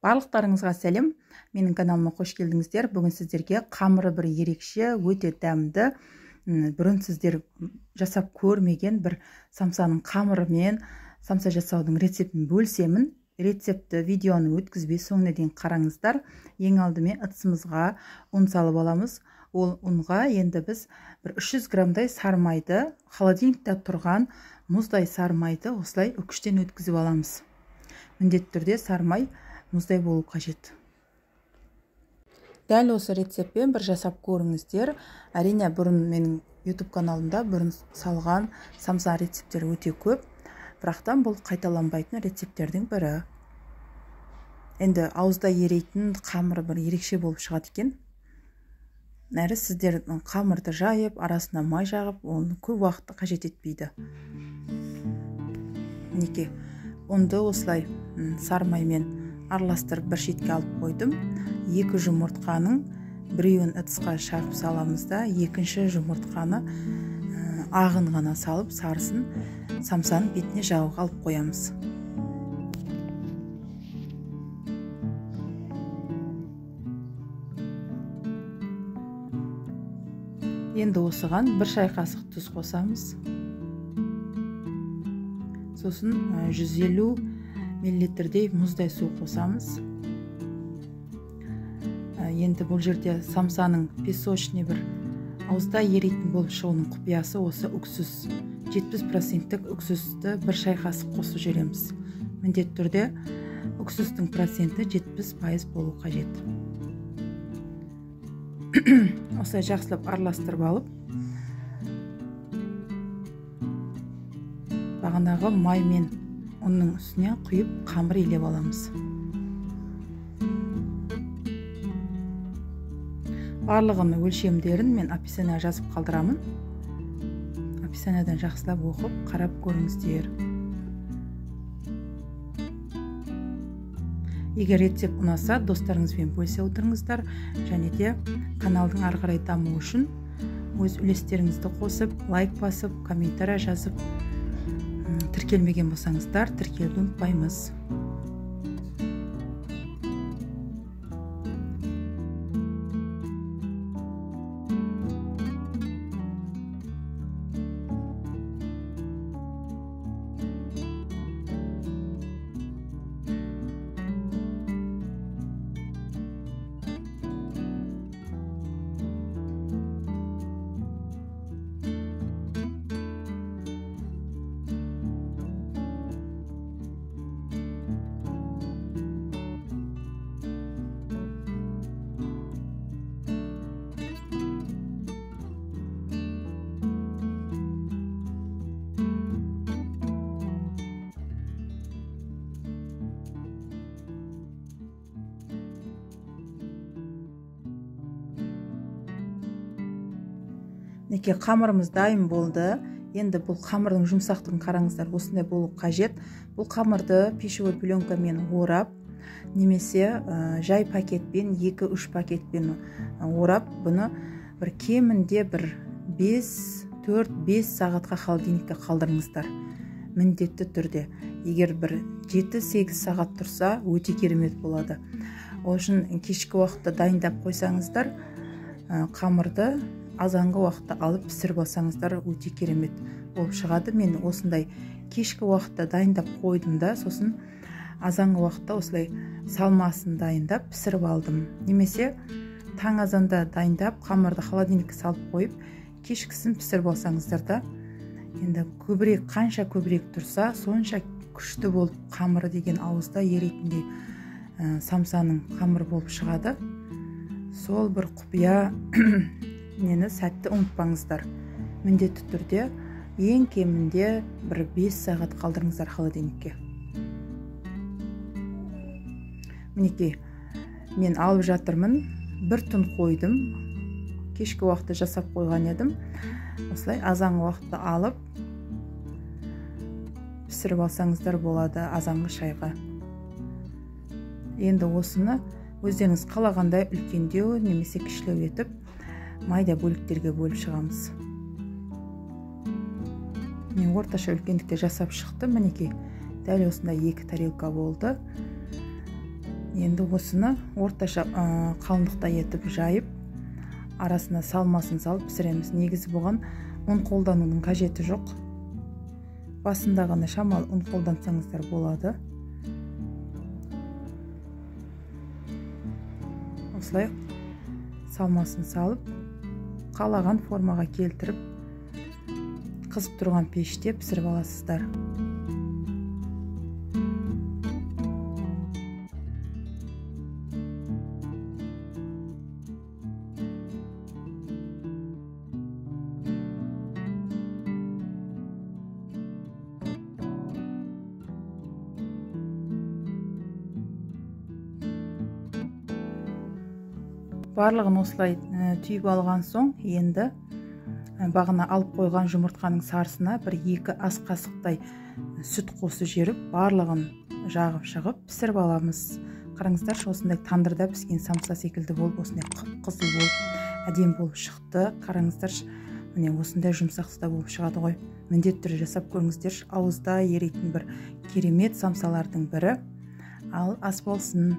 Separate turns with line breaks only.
Барлықтарыңызға сәлем. Менің каналыма қош келдіңіздер. Бүгін сіздерге қамыры бір ерекше, өте дәмді, бұрын сіздер жасап көрмеген бір самсаның қамырымен самса жасаудың рецептін бөлсемін. Рецепті видеоны өткізбей соңына дейін қараңыздар. Ең алдымен ыдысымызға ұн салып аламыз. Ол ұнға енді біз бір 300 граммдай сармайды, холодильникте тұрған мұздай сармайды осылай үкіштен өткізіп аламыз. Міндетті түрде сармай мұздай болу қажет. Дәл осы рецептпен бір жасап көріңіздер. Әрине бұрын менің YouTube каналымда бұрын салған самса рецептері өте көп. Бірақтан бұл қайталанбайтын рецепттердің бірі. Енді ауызда ерейтін қамыры бір ерекше болып шығады екен. Әрі сіздер қамырды жайып, арасына май жағып, оны көп уақытты қажет етпейді. Мінекей, ұнды осылай сармаймен араластырып бір шетке алып қойдым. 2 жұмыртқаның біреуін ыдысқа шағып саламыз да, екінші жұмыртқаны ағын ғана салып, сарысын самсаның бетіне жағуға алып қоямыз. Енді осыған 1 шай қасық тұз қосамыз. Сосын 150 миллилитрдей мұздай су қосамыз. Енді бұл жерде самсаның песочный бір ауызда ерейтін болып шығуының құпиясы осы үксіз. 70% үксізді 1 шай қасық қосып жібереміз. Міндетті түрде үксіздің проценті 70% болу қажет. Осылай жақсылап араластырып алып, бағанағы май мен ұнның үстіне құйып қамыр илеп аламыз. Барлығын өлшемдерін мен описание жазып қалдырамын. Описаниедан жақсылап оқып, қарап көріңіздер. Егер рецепт ұнаса, достарыңызбен бөлісе отырыңыздар, және де каналдың ары қарай дамуы үшін өз үлестеріңізді қосып, лайк басып, комментарий жазып, тіркелмеген болсаңыздар, тіркелуді ұмытпаймыз. Неке қамырымыз дайын болды. Енді бұл қамырдың жұмсақтығын қараңыздар, осындай болу қажет. Бұл қамырды пищевой пленкамен орап, немесе жай пакетпен 2-3 пакетпен орап, бұны бір кемінде бір 4-5 сағатқа холодильникте қалдырыңыздар. Міндетті түрде. Егер бір 7-8 сағат тұрса, өте керемет болады. Ол үшін кешкі уақытта дайындап қойсаңыздар, қамырды азанғы уақытта алып пісіріп алсаңыздар өте керемет болып шығады. Мен осындай кешкі уақытта дайындап қойдым да, сосын азанғы уақытта осылай салмасын дайындап пісіріп алдым. Немесе таң азанда дайындап, қамырды холодильникке салып қойып, кешкісін пісіріп алсаңыздар да, енді көбірек, қанша көбірек тұрса, сонша күшті болып қамыры деген ауызда ерейтіндей самсаның қамыры болып шығады. Сол бір құпия нені сәтті ұмытпаңыздар. Міндетті түрде ең кемінде бір 5 сағат қалдырыңыздар холодильникке. Мінекей, мен алып жатырмын. 1 түн қойдым. Кешкі уақытта жасап қойған едім. Осылай азанғы уақытта алып пісіріп алсаңыздар болады азанғы шайға. Енді осыны өздеріңіз қалағандай үлкендеу немесе кішілеу етіп майда бөліктерге бөліп шығамыз. Мен орташа үлкендікте жасап шықтым. Мінекей, дәл осындай 2 тарелка болды. Енді осыны орташа қалыңдықта етіп жайып, арасына салмасын салып пісіреміз. Негізі бұған ұн қолданудың қажеті жоқ. Басында ғана шамалы ұн қолдансаңыздар болады. Осылай салмасын салып, қалаған формаға келтіріп, қызып тұрған пеште пісіріп аласыздар. Барлығын осылай түйіп алған соң, енді бағана алып қойған жұмыртқаның сарысына 1-2 ас қасықтай сүт қосып жіберіп, барлығын жағып шығып пісіріп аламыз. Қараңыздар, осындай тандырда піскен самса секілді болып, осындай қып-қызыл болып, әдемі болып шықты. Қараңыздар, міне осындай жұмсақ да болып шығады ғой. Міндетті түрде жасап көріңіздер. Ауызда еритін бір керемет самсалардың бірі. Ал ас болсын.